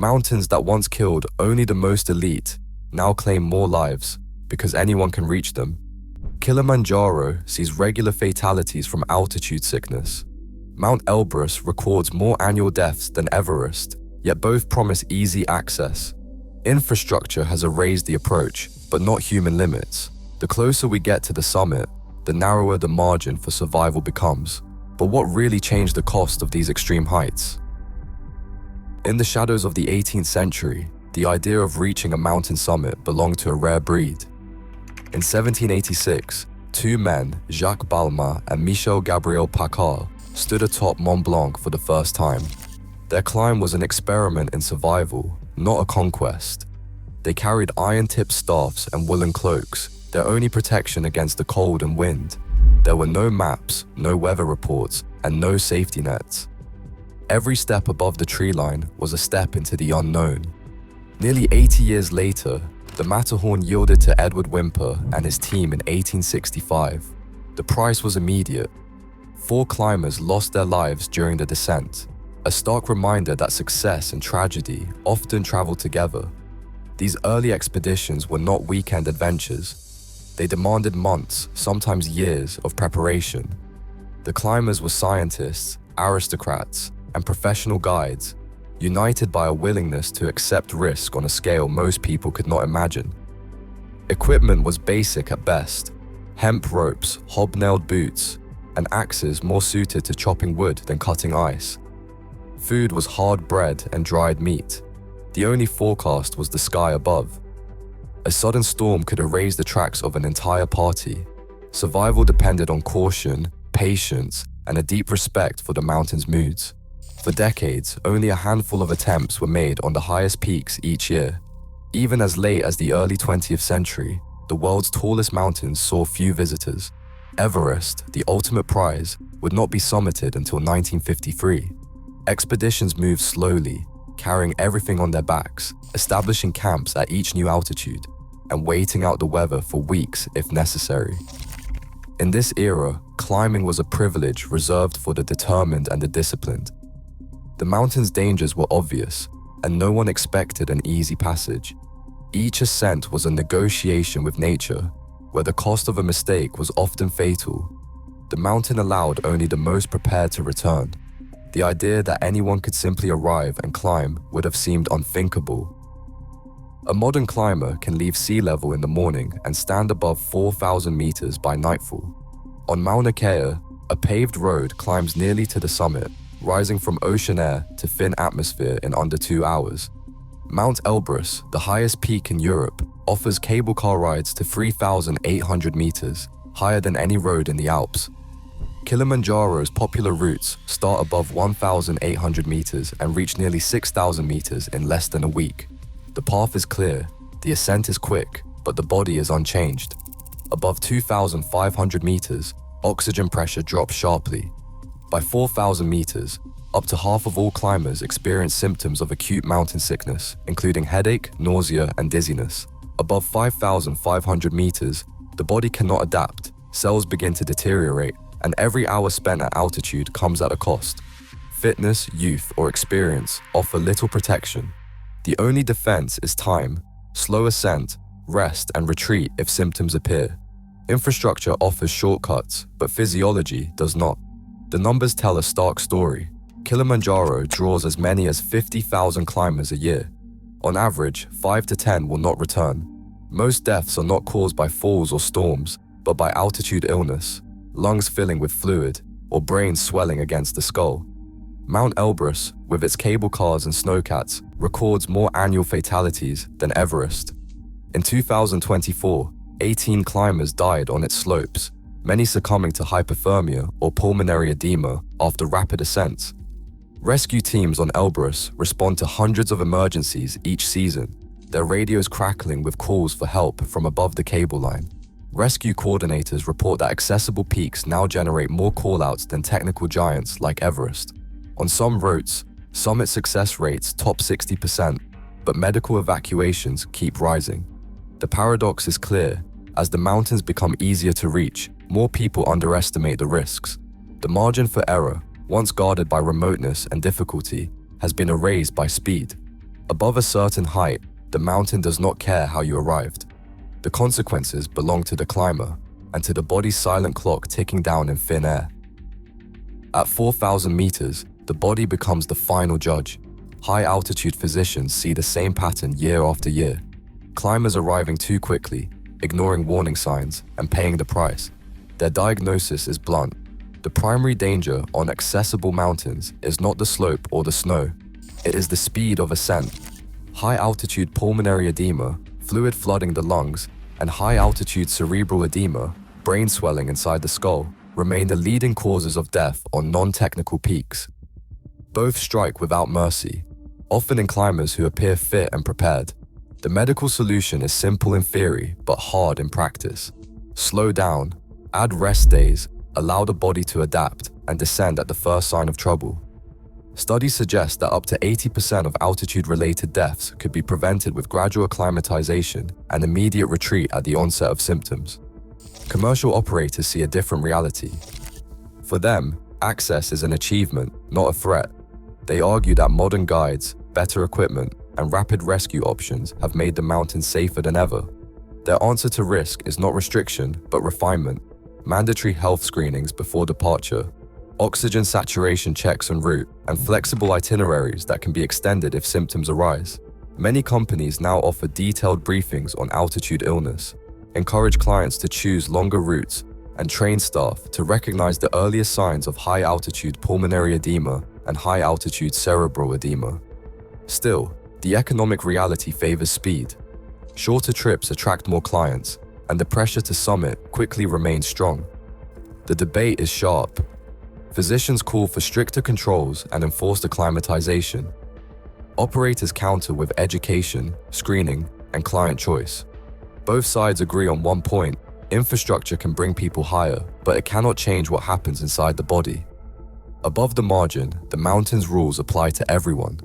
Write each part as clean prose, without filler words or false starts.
Mountains that once killed only the most elite now claim more lives because anyone can reach them. Kilimanjaro sees regular fatalities from altitude sickness. Mount Elbrus records more annual deaths than Everest, yet both promise easy access. Infrastructure has erased the approach, but not human limits. The closer we get to the summit, the narrower the margin for survival becomes. But what really changed the cost of these extreme heights? In the shadows of the 18th century, the idea of reaching a mountain summit belonged to a rare breed. In 1786, two men, Jacques Balmat and Michel Gabriel Paccard, stood atop Mont Blanc for the first time. Their climb was an experiment in survival, not a conquest. They carried iron-tipped staffs and woolen cloaks, their only protection against the cold and wind. There were no maps, no weather reports, and no safety nets. Every step above the tree line was a step into the unknown. Nearly 80 years later, the Matterhorn yielded to Edward Whymper and his team in 1865. The price was immediate. 4 climbers lost their lives during the descent, a stark reminder that success and tragedy often travel together. These early expeditions were not weekend adventures. They demanded months, sometimes years, of preparation. The climbers were scientists, aristocrats, and professional guides, united by a willingness to accept risk on a scale most people could not imagine. Equipment was basic at best: hemp ropes, hobnailed boots, and axes more suited to chopping wood than cutting ice. Food was hard bread and dried meat. The only forecast was the sky above. A sudden storm could erase the tracks of an entire party. Survival depended on caution, patience, and a deep respect for the mountain's moods. For decades, only a handful of attempts were made on the highest peaks each year. Even as late as the early 20th century, the world's tallest mountains saw few visitors. Everest, the ultimate prize, would not be summited until 1953. Expeditions moved slowly, carrying everything on their backs, establishing camps at each new altitude, and waiting out the weather for weeks if necessary. In this era, climbing was a privilege reserved for the determined and the disciplined. The mountain's dangers were obvious, and no one expected an easy passage. Each ascent was a negotiation with nature, where the cost of a mistake was often fatal. The mountain allowed only the most prepared to return. The idea that anyone could simply arrive and climb would have seemed unthinkable. A modern climber can leave sea level in the morning and stand above 4,000 meters by nightfall. On Mauna Kea, a paved road climbs nearly to the summit, rising from ocean air to thin atmosphere in under 2 hours. Mount Elbrus, the highest peak in Europe, offers cable car rides to 3,800 meters, higher than any road in the Alps. Kilimanjaro's popular routes start above 1,800 meters and reach nearly 6,000 meters in less than a week. The path is clear, the ascent is quick, but the body is unchanged. Above 2,500 meters, oxygen pressure drops sharply. By 4,000 meters, up to half of all climbers experience symptoms of acute mountain sickness, including headache, nausea, and dizziness. Above 5,500 meters, the body cannot adapt, cells begin to deteriorate, and every hour spent at altitude comes at a cost. Fitness, youth, or experience offer little protection. The only defense is time, slow ascent, rest, and retreat if symptoms appear. Infrastructure offers shortcuts, but physiology does not. The numbers tell a stark story. Kilimanjaro draws as many as 50,000 climbers a year. On average, 5 to 10 will not return. Most deaths are not caused by falls or storms, but by altitude illness, lungs filling with fluid, or brains swelling against the skull. Mount Elbrus, with its cable cars and snowcats, records more annual fatalities than Everest. In 2024, 18 climbers died on its slopes, many succumbing to hypothermia or pulmonary edema after rapid ascents. Rescue teams on Elbrus respond to hundreds of emergencies each season, their radios crackling with calls for help from above the cable line. Rescue coordinators report that accessible peaks now generate more callouts than technical giants like Everest. On some routes, summit success rates top 60%, but medical evacuations keep rising. The paradox is clear. As the mountains become easier to reach, more people underestimate the risks. The margin for error, once guarded by remoteness and difficulty, has been erased by speed. Above a certain height, the mountain does not care how you arrived. The consequences belong to the climber and to the body's silent clock ticking down in thin air. At 4,000 meters, the body becomes the final judge. High-altitude physicians see the same pattern year after year. Climbers arriving too quickly, ignoring warning signs, and paying the price. Their diagnosis is blunt. The primary danger on accessible mountains is not the slope or the snow. It is the speed of ascent. High-altitude pulmonary edema, fluid flooding the lungs, and high-altitude cerebral edema, brain swelling inside the skull, remain the leading causes of death on non-technical peaks. Both strike without mercy, often in climbers who appear fit and prepared. The medical solution is simple in theory, but hard in practice. Slow down, add rest days, allow the body to adapt, and descend at the first sign of trouble. Studies suggest that up to 80% of altitude-related deaths could be prevented with gradual acclimatization and immediate retreat at the onset of symptoms. Commercial operators see a different reality. For them, access is an achievement, not a threat. They argue that modern guides, better equipment, and rapid rescue options have made the mountains safer than ever. Their answer to risk is not restriction, but refinement. Mandatory health screenings before departure, oxygen saturation checks en route, and flexible itineraries that can be extended if symptoms arise. Many companies now offer detailed briefings on altitude illness, encourage clients to choose longer routes, and train staff to recognize the earliest signs of high-altitude pulmonary edema and high-altitude cerebral edema. Still, the economic reality favors speed. Shorter trips attract more clients, and the pressure to summit quickly remains strong. The debate is sharp. Physicians call for stricter controls and enforced acclimatization. Operators counter with education, screening, and client choice. Both sides agree on one point: infrastructure can bring people higher, but it cannot change what happens inside the body. Above the margin, the mountain's rules apply to everyone.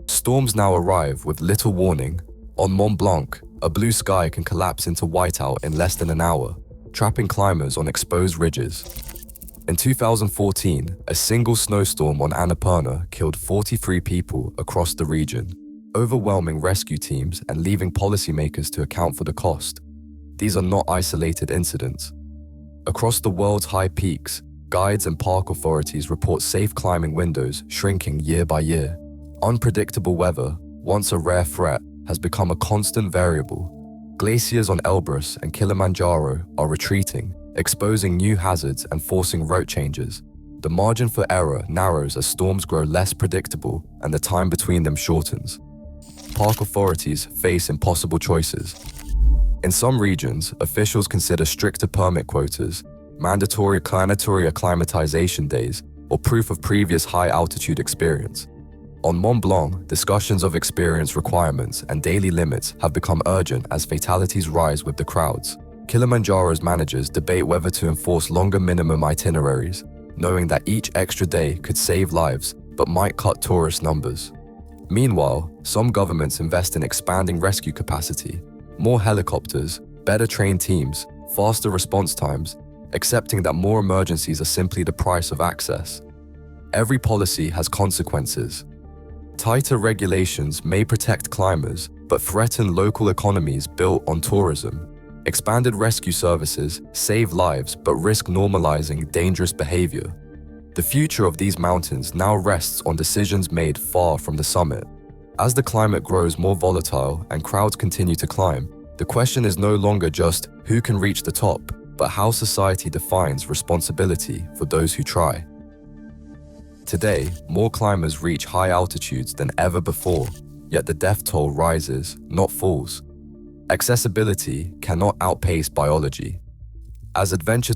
Storms now arrive with little warning. On Mont Blanc, a blue sky can collapse into whiteout in less than an hour, trapping climbers on exposed ridges. In 2014, a single snowstorm on Annapurna killed 43 people across the region, overwhelming rescue teams and leaving policymakers to account for the cost. These are not isolated incidents. Across the world's high peaks, guides and park authorities report safe climbing windows shrinking year by year. Unpredictable weather, once a rare threat, has become a constant variable. Glaciers on Elbrus and Kilimanjaro are retreating, exposing new hazards and forcing route changes. The margin for error narrows as storms grow less predictable and the time between them shortens. Park authorities face impossible choices. In some regions, officials consider stricter permit quotas, mandatory acclimatization days, or proof of previous high-altitude experience. On Mont Blanc, discussions of experience requirements and daily limits have become urgent as fatalities rise with the crowds. Kilimanjaro's managers debate whether to enforce longer minimum itineraries, knowing that each extra day could save lives but might cut tourist numbers. Meanwhile, some governments invest in expanding rescue capacity, more helicopters, better trained teams, faster response times, accepting that more emergencies are simply the price of access. Every policy has consequences. Tighter regulations may protect climbers, but threaten local economies built on tourism. Expanded rescue services save lives but risk normalizing dangerous behavior. The future of these mountains now rests on decisions made far from the summit. As the climate grows more volatile and crowds continue to climb, the question is no longer just who can reach the top, but how society defines responsibility for those who try. Today, more climbers reach high altitudes than ever before, yet the death toll rises, not falls. Accessibility cannot outpace biology. As adventure